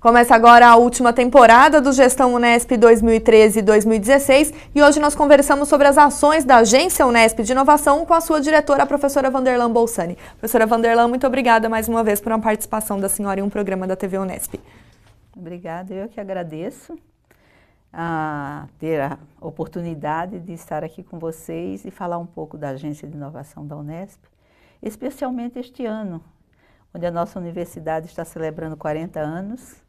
Começa agora a última temporada do Gestão Unesp 2013 e 2016 e hoje nós conversamos sobre as ações da Agência Unesp de Inovação com a sua diretora, a professora Vanderlan Bolsani. Professora Vanderlan, muito obrigada mais uma vez por uma participação da senhora em um programa da TV Unesp. Obrigada, eu que agradeço a ter a oportunidade de estar aqui com vocês e falar um pouco da Agência de Inovação da Unesp, especialmente este ano, onde a nossa universidade está celebrando 40 anos,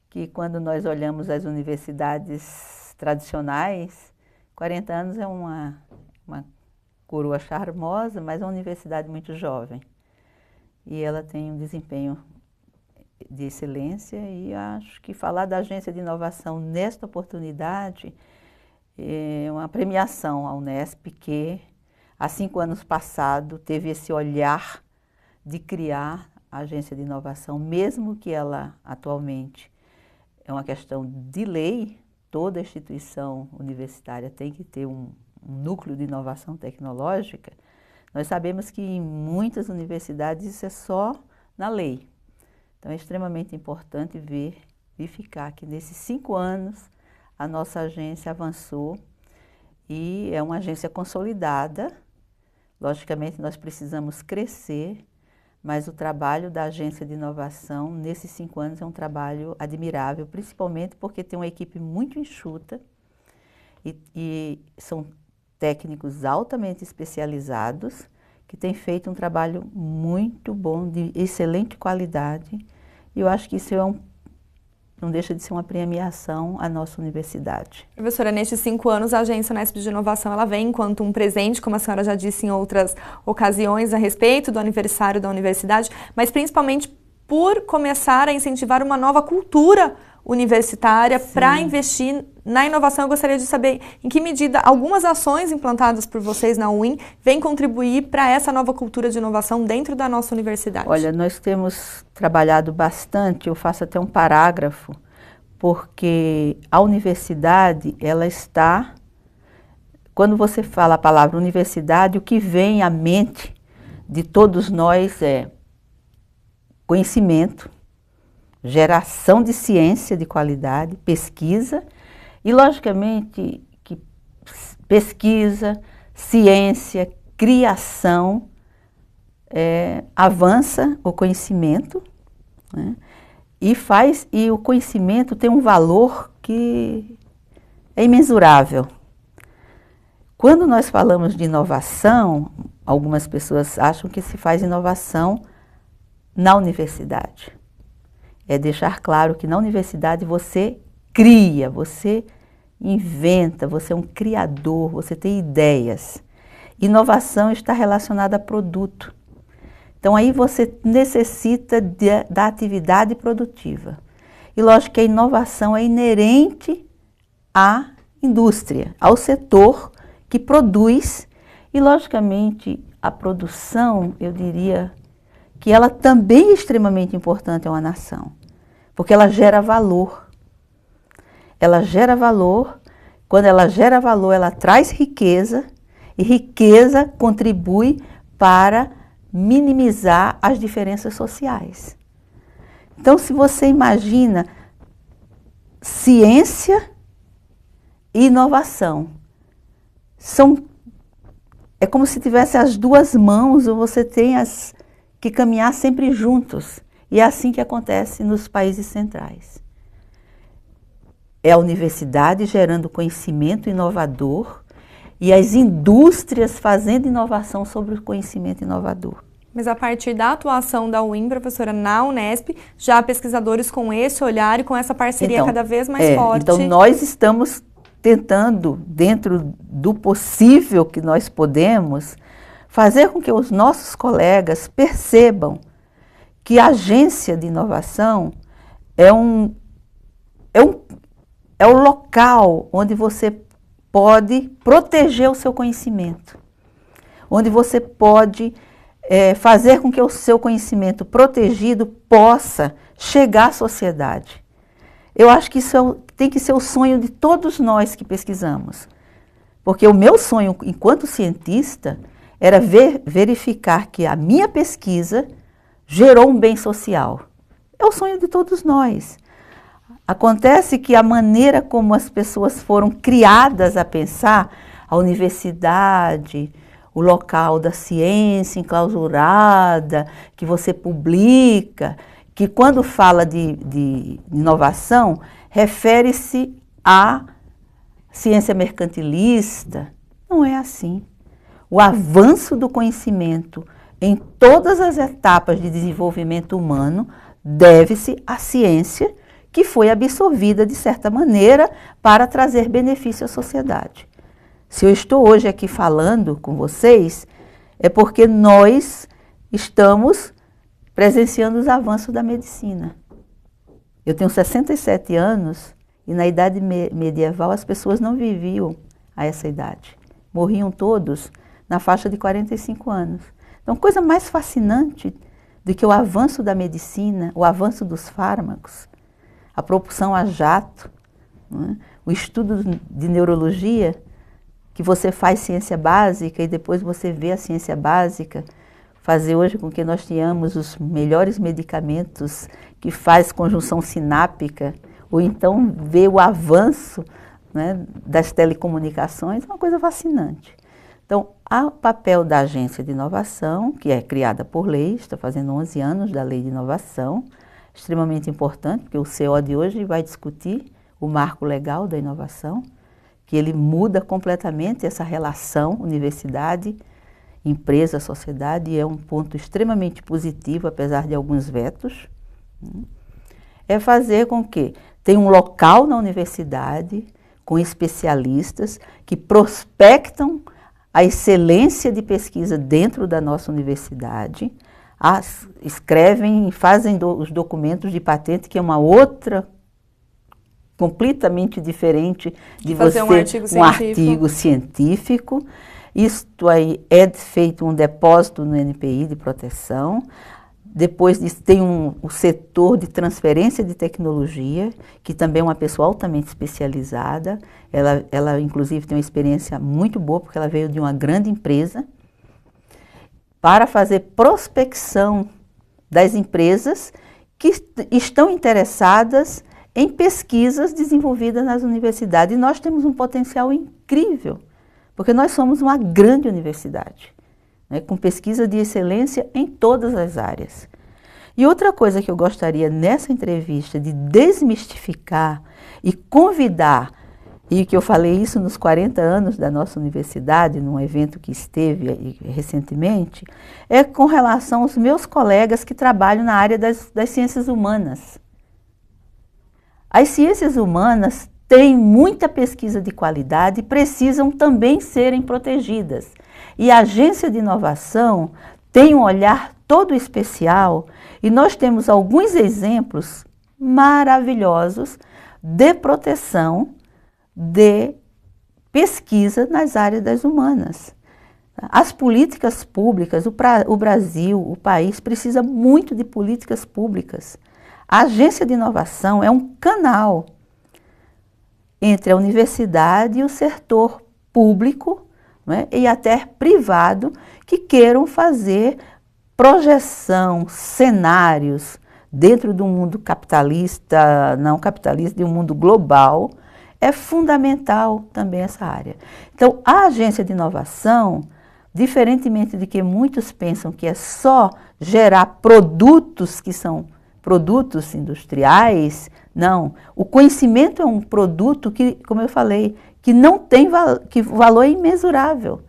que quando nós olhamos as universidades tradicionais, 40 anos é uma coroa charmosa, mas é uma universidade muito jovem. E ela tem um desempenho de excelência e acho que falar da Agência de Inovação nesta oportunidade é uma premiação à Unesp que, há 5 anos passados, teve esse olhar de criar a Agência de Inovação, mesmo que ela atualmente é uma questão de lei, toda instituição universitária tem que ter um núcleo de inovação tecnológica. Nós sabemos que em muitas universidades isso é só na lei. Então é extremamente importante verificar que nesses 5 anos a nossa agência avançou e é uma agência consolidada. Logicamente nós precisamos crescer, mas o trabalho da Agência de Inovação nesses 5 anos é um trabalho admirável, principalmente porque tem uma equipe muito enxuta e são técnicos altamente especializados que têm feito um trabalho muito bom, de excelente qualidade. E eu acho que isso não deixa de ser uma premiação à nossa universidade. Professora, nestes 5 anos, a Agência Unesp de Inovação ela vem enquanto um presente, como a senhora já disse em outras ocasiões, a respeito do aniversário da universidade, mas principalmente por começar a incentivar uma nova cultura universitária para investir na inovação. Eu gostaria de saber em que medida algumas ações implantadas por vocês na UIN vêm contribuir para essa nova cultura de inovação dentro da nossa universidade. Olha, nós temos trabalhado bastante, eu faço até um parágrafo, porque a universidade, ela está, quando você fala a palavra universidade, o que vem à mente de todos nós é conhecimento, geração de ciência de qualidade, pesquisa, e logicamente que pesquisa, ciência, criação, avança o conhecimento, né? E o conhecimento tem um valor que é imensurável. Quando nós falamos de inovação, algumas pessoas acham que se faz inovação na universidade. É deixar claro que na universidade você cria, você inventa, você é um criador, você tem ideias. Inovação está relacionada a produto. Então aí você necessita da atividade produtiva. E lógico que a inovação é inerente à indústria, ao setor que produz. E logicamente a produção, eu diria, que ela também é extremamente importante a uma nação, porque ela gera valor. Ela gera valor, quando ela gera valor, ela traz riqueza, e riqueza contribui para minimizar as diferenças sociais. Então, se você imagina ciência e inovação, é como se tivesse as duas mãos, ou você tem que caminhar sempre juntos. E é assim que acontece nos países centrais. É a universidade gerando conhecimento inovador e as indústrias fazendo inovação sobre o conhecimento inovador. Mas a partir da atuação da UIN, professora, na Unesp, já há pesquisadores com esse olhar e com essa parceria cada vez mais forte. Então nós estamos tentando, dentro do possível que nós podemos, fazer com que os nossos colegas percebam que a agência de inovação é o local onde você pode proteger o seu conhecimento, onde você pode fazer com que o seu conhecimento protegido possa chegar à sociedade. Eu acho que isso tem que ser o sonho de todos nós que pesquisamos, porque o meu sonho enquanto cientista era verificar que a minha pesquisa gerou um bem social. É o sonho de todos nós. Acontece que a maneira como as pessoas foram criadas a pensar, a universidade, o local da ciência enclausurada, que você publica, que quando fala de inovação, refere-se à ciência mercantilista. Não é assim. O avanço do conhecimento em todas as etapas de desenvolvimento humano deve-se à ciência que foi absorvida de certa maneira para trazer benefício à sociedade. Se eu estou hoje aqui falando com vocês, é porque nós estamos presenciando os avanços da medicina. Eu tenho 67 anos e na idade medieval as pessoas não viviam a essa idade. Morriam todos na faixa de 45 anos. Então, coisa mais fascinante do que o avanço da medicina, o avanço dos fármacos, a propulsão a jato, né? O estudo de neurologia, que você faz ciência básica e depois você vê a ciência básica fazer hoje com que nós tenhamos os melhores medicamentos que faz conjunção sináptica, ou então ver o avanço, né, das telecomunicações, é uma coisa fascinante. Então, há o papel da Agência de Inovação, que é criada por lei, está fazendo 11 anos da Lei de Inovação, extremamente importante, porque o CO de hoje vai discutir o marco legal da inovação, que ele muda completamente essa relação universidade, empresa, sociedade, e é um ponto extremamente positivo, apesar de alguns vetos. É fazer com que tenha um local na universidade, com especialistas, que prospectam a excelência de pesquisa dentro da nossa universidade, escrevem e fazem os documentos de patente, que é uma outra completamente diferente de fazer você um artigo científico. Isto aí é feito um depósito no NPI de proteção. Depois disso tem o setor de transferência de tecnologia, que também é uma pessoa altamente especializada. Ela inclusive tem uma experiência muito boa, porque ela veio de uma grande empresa, para fazer prospecção das empresas que estão interessadas em pesquisas desenvolvidas nas universidades. E nós temos um potencial incrível, porque nós somos uma grande universidade, né, com pesquisa de excelência em todas as áreas. E outra coisa que eu gostaria nessa entrevista de desmistificar e convidar, e que eu falei isso nos 40 anos da nossa universidade, num evento que esteve recentemente, é com relação aos meus colegas que trabalham na área das ciências humanas. As ciências humanas têm muita pesquisa de qualidade e precisam também serem protegidas. E a Agência de Inovação tem um olhar todo especial, e nós temos alguns exemplos maravilhosos de proteção de pesquisa nas áreas das humanas. As políticas públicas, o Brasil, o país, precisa muito de políticas públicas. A Agência de Inovação é um canal entre a universidade e o setor público, né, e até privado, que queiram fazer projeção, cenários dentro do mundo capitalista, não capitalista, de um mundo global. É fundamental também essa área. Então, a Agência de Inovação, diferentemente de que muitos pensam que é só gerar produtos que são produtos industriais, não. O conhecimento é um produto que, como eu falei, que não tem que o valor é imensurável.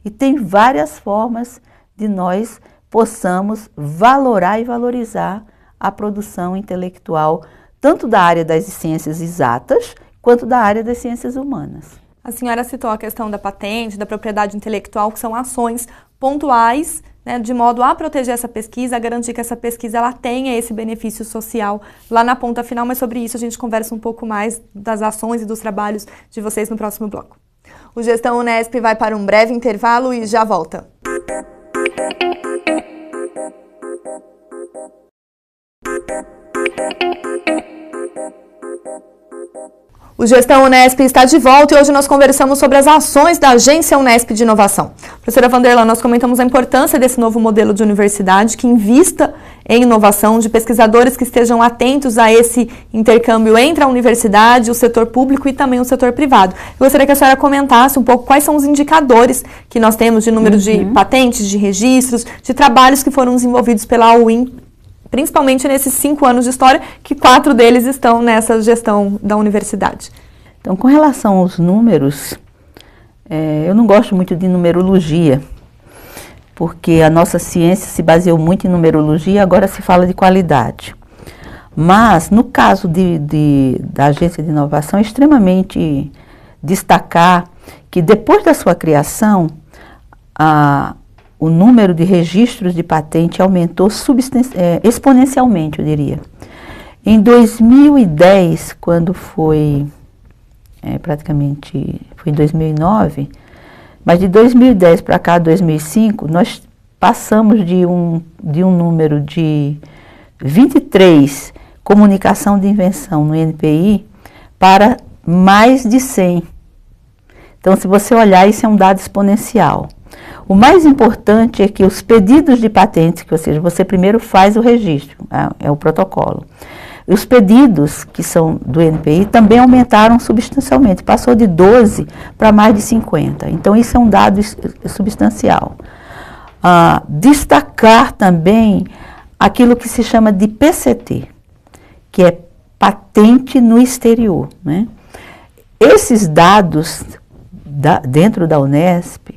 E tem várias formas de nós possamos valorar e valorizar a produção intelectual, tanto da área das ciências exatas, quanto da área das ciências humanas. A senhora citou a questão da patente, da propriedade intelectual, que são ações pontuais, né, de modo a proteger essa pesquisa, a garantir que essa pesquisa ela tenha esse benefício social lá na ponta final, mas sobre isso a gente conversa um pouco mais das ações e dos trabalhos de vocês no próximo bloco. O Gestão Unesp vai para um breve intervalo e já volta. O Gestão Unesp está de volta e hoje nós conversamos sobre as ações da Agência Unesp de Inovação. Professora Vanderlan, nós comentamos a importância desse novo modelo de universidade que invista em inovação, de pesquisadores que estejam atentos a esse intercâmbio entre a universidade, o setor público e também o setor privado. Eu gostaria que a senhora comentasse um pouco quais são os indicadores que nós temos de número de patentes, de registros, de trabalhos que foram desenvolvidos pela UIN, principalmente nesses 5 anos de história, que 4 deles estão nessa gestão da universidade. Então, com relação aos números, eu não gosto muito de numerologia, porque a nossa ciência se baseou muito em numerologia e agora se fala de qualidade. Mas, no caso da Agência de Inovação, é extremamente destacar que depois da sua criação, o número de registros de patente aumentou exponencialmente, eu diria. Em 2010, quando foi foi em 2009, mas de 2010 para cá, 2005, nós passamos de um número de 23 comunicação de invenção no INPI para mais de 100. Então, se você olhar, isso é um dado exponencial. O mais importante é que os pedidos de patentes, ou seja, você primeiro faz o registro, é o protocolo. Os pedidos que são do INPI também aumentaram substancialmente, passou de 12 para mais de 50. Então, isso é um dado substancial. Destacar também aquilo que se chama de PCT, que é patente no exterior, né? Esses dados dentro da Unesp,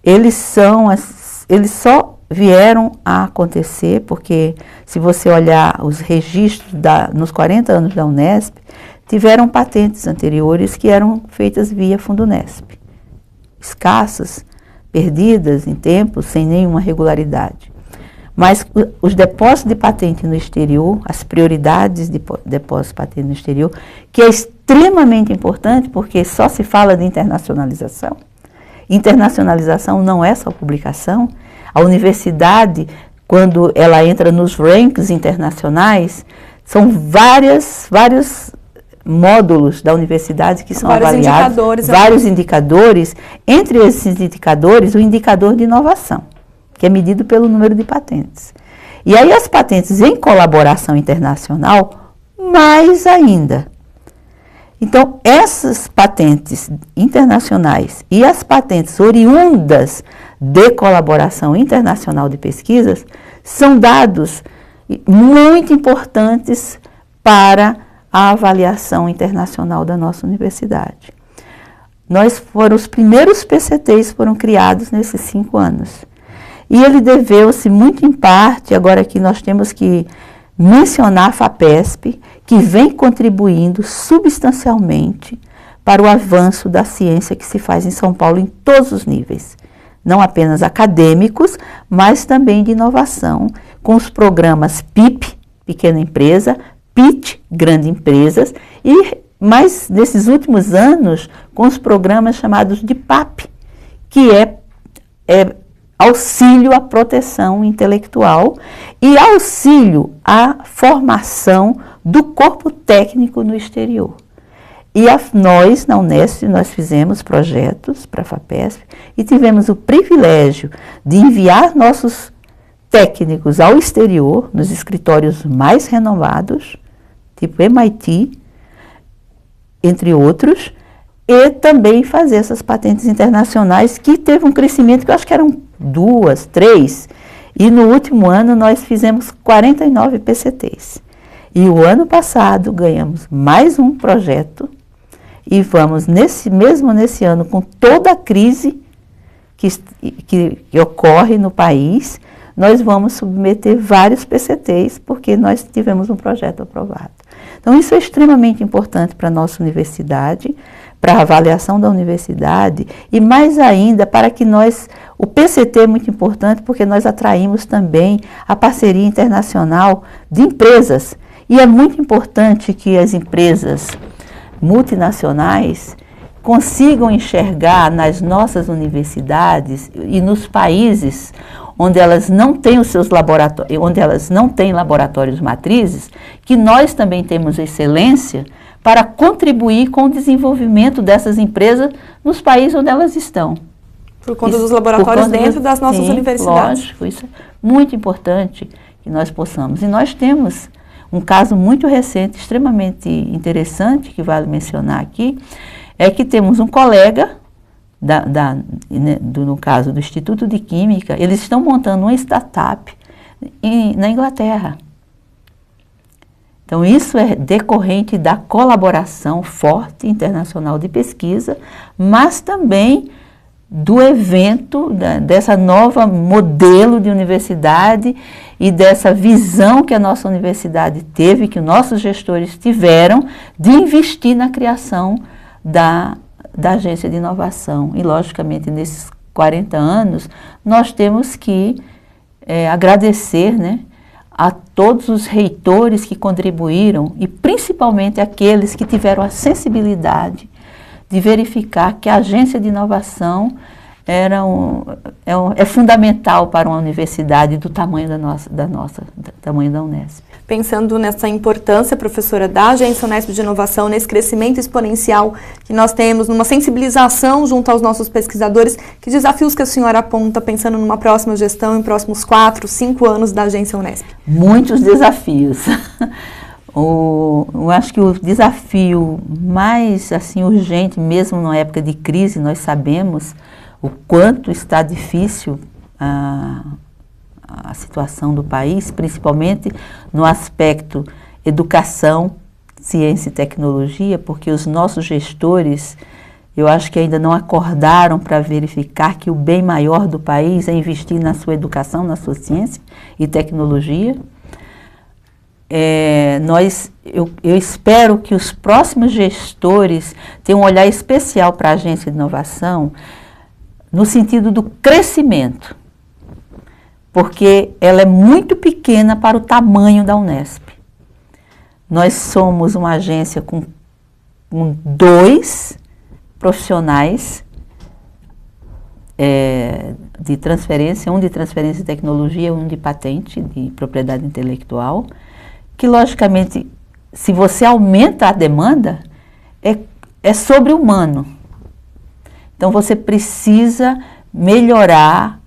eles só vieram a acontecer porque, se você olhar os registros nos 40 anos da Unesp, tiveram patentes anteriores que eram feitas via Fundunesp. Escassas, perdidas em tempo, sem nenhuma regularidade. Mas os depósitos de patente no exterior, as prioridades de depósitos de patente no exterior, que é extremamente importante porque só se fala de internacionalização. Internacionalização não é só publicação. A universidade, quando ela entra nos rankings internacionais, são vários módulos da universidade que são avaliados, vários indicadores. Entre esses indicadores, o indicador de inovação, que é medido pelo número de patentes. E aí as patentes em colaboração internacional, mais ainda. Então, essas patentes internacionais e as patentes oriundas de colaboração internacional de pesquisas são dados muito importantes para a avaliação internacional da nossa universidade. Os primeiros PCTs foram criados nesses 5 anos. E ele deveu-se muito em parte, agora que nós temos que mencionar a FAPESP, que vem contribuindo substancialmente para o avanço da ciência que se faz em São Paulo em todos os níveis. Não apenas acadêmicos, mas também de inovação, com os programas PIP, Pequena Empresa, PIT, Grande Empresas, e mais nesses últimos anos, com os programas chamados de PAP, que é auxílio à proteção intelectual e auxílio à formação do corpo técnico no exterior. E nós, na Unesp, nós fizemos projetos para a FAPESP e tivemos o privilégio de enviar nossos técnicos ao exterior, nos escritórios mais renomados, tipo MIT, entre outros, e também fazer essas patentes internacionais que teve um crescimento que eu acho que eram 2, 3, e no último ano nós fizemos 49 PCTs. E o ano passado ganhamos mais um projeto e vamos, mesmo nesse ano, com toda a crise que ocorre no país, nós vamos submeter vários PCTs porque nós tivemos um projeto aprovado. Então, isso é extremamente importante para a nossa universidade, para a avaliação da universidade e mais ainda para que o PCT é muito importante porque nós atraímos também a parceria internacional de empresas e é muito importante que as empresas multinacionais consigam enxergar nas nossas universidades e nos países onde elas não têm os seus laboratórios, onde elas não têm laboratórios matrizes, que nós também temos excelência para contribuir com o desenvolvimento dessas empresas nos países onde elas estão. Por conta dos laboratórios dentro das nossas universidades. Lógico, isso é muito importante que nós possamos. E nós temos um caso muito recente, extremamente interessante, que vale mencionar aqui, é que temos um colega, no caso do Instituto de Química, eles estão montando uma startup na Inglaterra. Então, isso é decorrente da colaboração forte internacional de pesquisa, mas também do evento, dessa nova modelo de universidade e dessa visão que a nossa universidade teve, que os nossos gestores tiveram, de investir na criação da agência de inovação. E, logicamente, nesses 40 anos, nós temos que agradecer, né, a todos os reitores que contribuíram e principalmente aqueles que tiveram a sensibilidade de verificar que a agência de inovação é fundamental para uma universidade do tamanho tamanho da Unesp. Pensando nessa importância, professora, da Agência Unesp de Inovação, nesse crescimento exponencial que nós temos, numa sensibilização junto aos nossos pesquisadores, que desafios que a senhora aponta pensando numa próxima gestão, em próximos 4, 5 anos da Agência Unesp? Muitos desafios. Eu acho que o desafio mais assim, urgente, mesmo numa época de crise, nós sabemos o quanto está difícil a situação do país, principalmente no aspecto educação, ciência e tecnologia, porque os nossos gestores, eu acho que ainda não acordaram para verificar que o bem maior do país é investir na sua educação, na sua ciência e tecnologia. Eu espero que os próximos gestores tenham um olhar especial para a agência de inovação no sentido do crescimento, porque ela é muito pequena para o tamanho da Unesp. Nós somos uma agência com 2 profissionais de transferência, um de transferência de tecnologia, um de patente, de propriedade intelectual, que logicamente, se você aumenta a demanda, é sobre-humano. Então, você precisa melhorar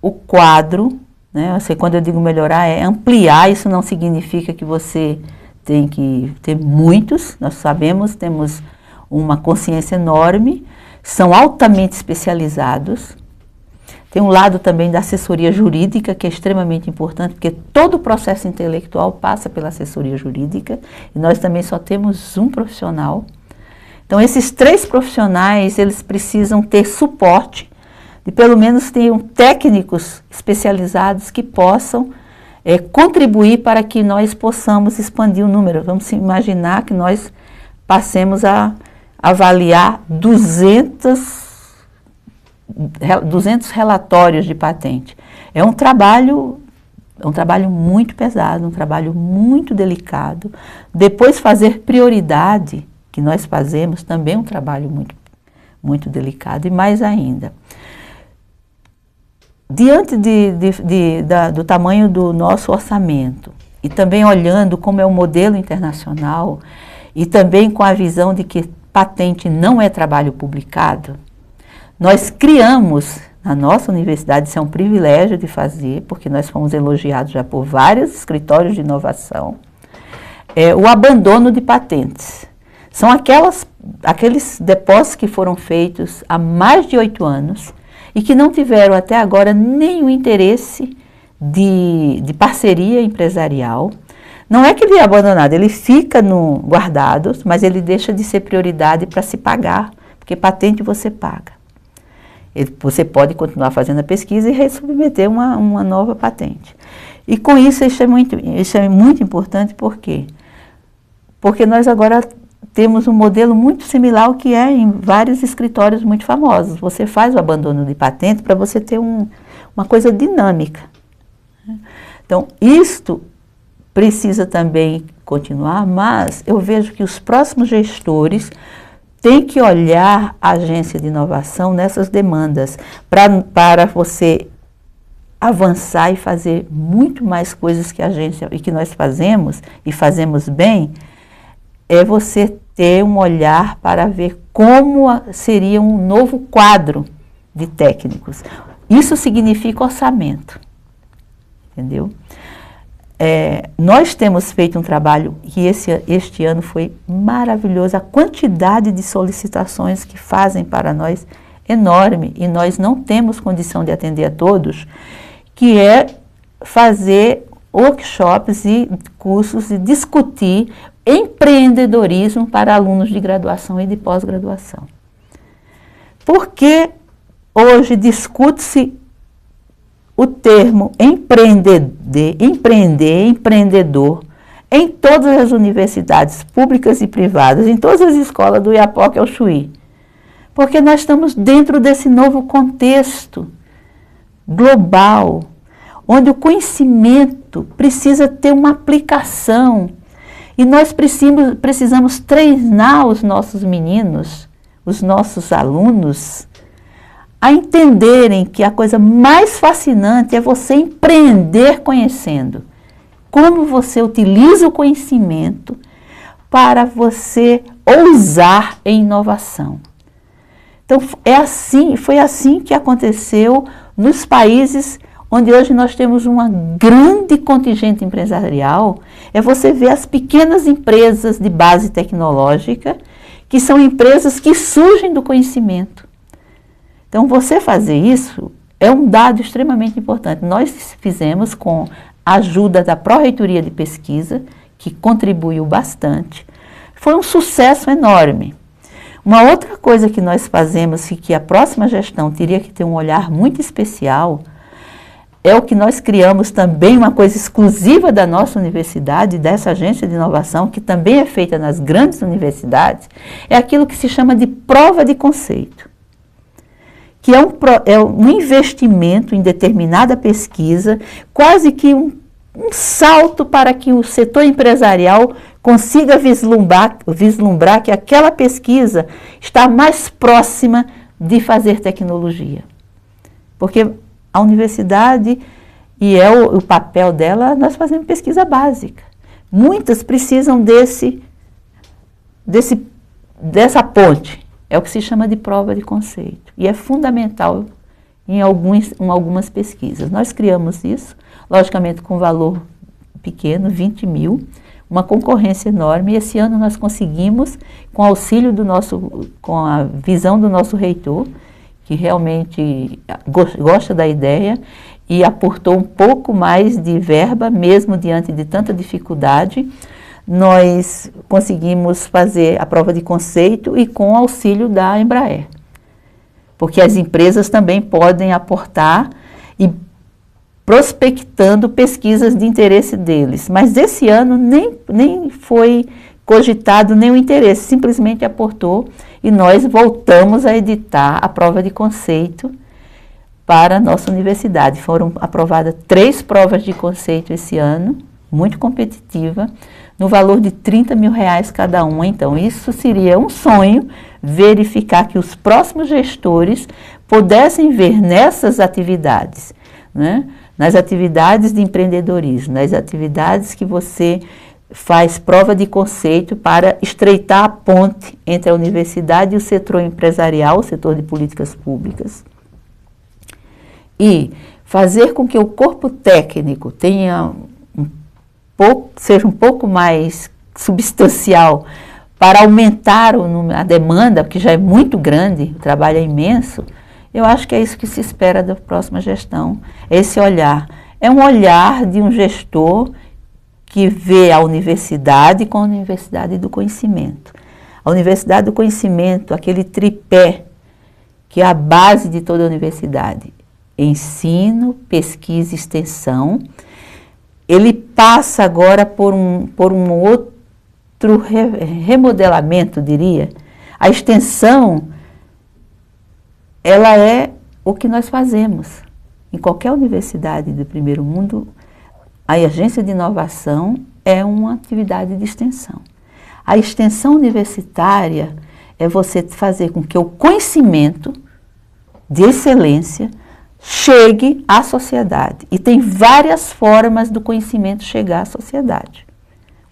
o quadro, né? Quando eu digo melhorar, é ampliar, isso não significa que você tem que ter muitos, nós sabemos, temos uma consciência enorme, são altamente especializados. Tem um lado também da assessoria jurídica, que é extremamente importante, porque todo o processo intelectual passa pela assessoria jurídica, e nós também só temos um profissional. Então, esses 3 profissionais, eles precisam ter suporte, e pelo menos tenham técnicos especializados que possam contribuir para que nós possamos expandir o número. Vamos imaginar que nós passemos a avaliar 200 relatórios de patente. É um trabalho muito pesado, um trabalho muito delicado. Depois fazer prioridade, que nós fazemos, também é um trabalho muito, muito delicado. E mais ainda, diante do tamanho do nosso orçamento, e também olhando como é o modelo internacional, e também com a visão de que patente não é trabalho publicado, nós criamos, na nossa universidade, isso é um privilégio de fazer, porque nós fomos elogiados já por vários escritórios de inovação, o abandono de patentes. São aqueles depósitos que foram feitos há mais de 8 anos e que não tiveram até agora nenhum interesse de parceria empresarial. Não é que ele é abandonado, ele fica guardado, mas ele deixa de ser prioridade para se pagar, porque patente você paga. Você pode continuar fazendo a pesquisa e resubmeter uma nova patente. E com isso, isso é muito importante, por quê? Porque nós agora temos um modelo muito similar ao que é em vários escritórios muito famosos. Você faz o abandono de patente para você ter uma coisa dinâmica. Então, isto precisa também continuar, mas eu vejo que os próximos gestores têm que olhar a agência de inovação nessas demandas, para você avançar e fazer muito mais coisas que a agência e que nós fazemos e fazemos bem, é você ter um olhar para ver como seria um novo quadro de técnicos. Isso significa orçamento, entendeu? Nós temos feito um trabalho que este ano foi maravilhoso, a quantidade de solicitações que fazem para nós enorme, e nós não temos condição de atender a todos, que é fazer workshops e cursos e discutir empreendedorismo para alunos de graduação e de pós-graduação. Porque hoje discute-se o termo empreender, empreendedor, em todas as universidades públicas e privadas, em todas as escolas do Iapoque ao Chuí. Porque nós estamos dentro desse novo contexto global, onde o conhecimento precisa ter uma aplicação. E nós precisamos treinar os nossos meninos, os nossos alunos, a entenderem que a coisa mais fascinante é você empreender conhecendo. Como você utiliza o conhecimento para você ousar em inovação. Então, foi assim que aconteceu nos países onde hoje nós temos uma grande contingente empresarial. É você ver as pequenas empresas de base tecnológica, que são empresas que surgem do conhecimento. Então, você fazer isso é um dado extremamente importante. Nós fizemos com a ajuda da Pró-Reitoria de Pesquisa, que contribuiu bastante. Foi um sucesso enorme. Uma outra coisa que nós fazemos e que a próxima gestão teria que ter um olhar muito especial é o que nós criamos também, uma coisa exclusiva da nossa universidade, dessa agência de inovação, que também é feita nas grandes universidades, é aquilo que se chama de prova de conceito, que é um investimento em determinada pesquisa, quase que um salto para que o setor empresarial consiga vislumbrar que aquela pesquisa está mais próxima de fazer tecnologia. Porque a universidade, e é o papel dela, nós fazemos pesquisa básica. Muitas precisam dessa ponte. É o que se chama de prova de conceito. E é fundamental em algumas pesquisas. Nós criamos isso, logicamente com valor pequeno, 20 mil, uma concorrência enorme. E esse ano nós conseguimos, com auxílio com a visão do nosso reitor, que realmente gosta da ideia e aportou um pouco mais de verba, mesmo diante de tanta dificuldade, nós conseguimos fazer a prova de conceito e com auxílio da Embraer. Porque as empresas também podem aportar e prospectando pesquisas de interesse deles. Mas esse ano nem foi cogitado nenhum interesse, simplesmente aportou e nós voltamos a editar a prova de conceito para a nossa universidade. Foram aprovadas 3 provas de conceito esse ano, muito competitiva, no valor de R$30 mil cada uma. Então, isso seria um sonho, verificar que os próximos gestores pudessem ver nessas atividades, né? Nas atividades de empreendedorismo, nas atividades que você faz prova de conceito para estreitar a ponte entre a universidade e o setor empresarial, o setor de políticas públicas. E fazer com que o corpo técnico seja um pouco mais substancial para aumentar a demanda, que já é muito grande, o trabalho é imenso. Eu acho que é isso que se espera da próxima gestão, esse olhar. É um olhar de um gestor que vê a universidade com a universidade do conhecimento. A universidade do conhecimento, aquele tripé, que é a base de toda a universidade. Ensino, pesquisa e extensão. Ele passa agora por um outro remodelamento, diria. A extensão, ela é o que nós fazemos. Em qualquer universidade do primeiro mundo, a agência de inovação é uma atividade de extensão. A extensão universitária é você fazer com que o conhecimento de excelência chegue à sociedade. E tem várias formas do conhecimento chegar à sociedade.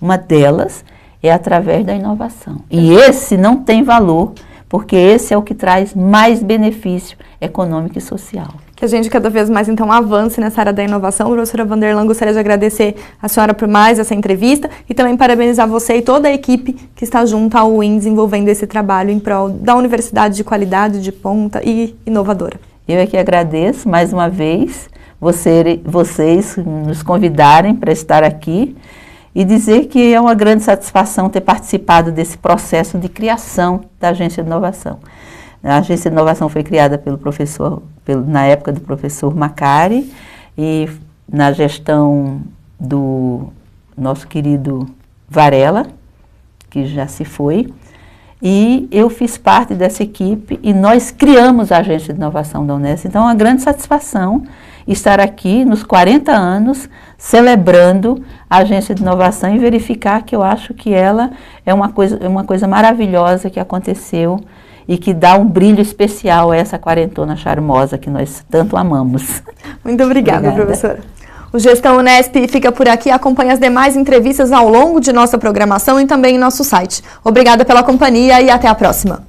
Uma delas é através da inovação. E esse não tem valor, porque esse é o que traz mais benefício econômico e social. Que a gente cada vez mais, então, avance nessa área da inovação. Professora Vanderlan, gostaria de agradecer a senhora por mais essa entrevista e também parabenizar você e toda a equipe que está junto ao UIN desenvolvendo esse trabalho em prol da universidade de qualidade, de ponta e inovadora. Eu é que agradeço mais uma vez vocês nos convidarem para estar aqui e dizer que é uma grande satisfação ter participado desse processo de criação da Agência de Inovação. A Agência de Inovação foi criada na época do professor Macari e na gestão do nosso querido Varela, que já se foi, e eu fiz parte dessa equipe e nós criamos a Agência de Inovação da Unesp. Então é uma grande satisfação estar aqui nos 40 anos celebrando a Agência de Inovação e verificar que eu acho que ela é uma coisa maravilhosa que aconteceu e que dá um brilho especial a essa quarentona charmosa que nós tanto amamos. Muito obrigada, professora. O Gestão Unesp fica por aqui. Acompanhe as demais entrevistas ao longo de nossa programação e também em nosso site. Obrigada pela companhia e até a próxima.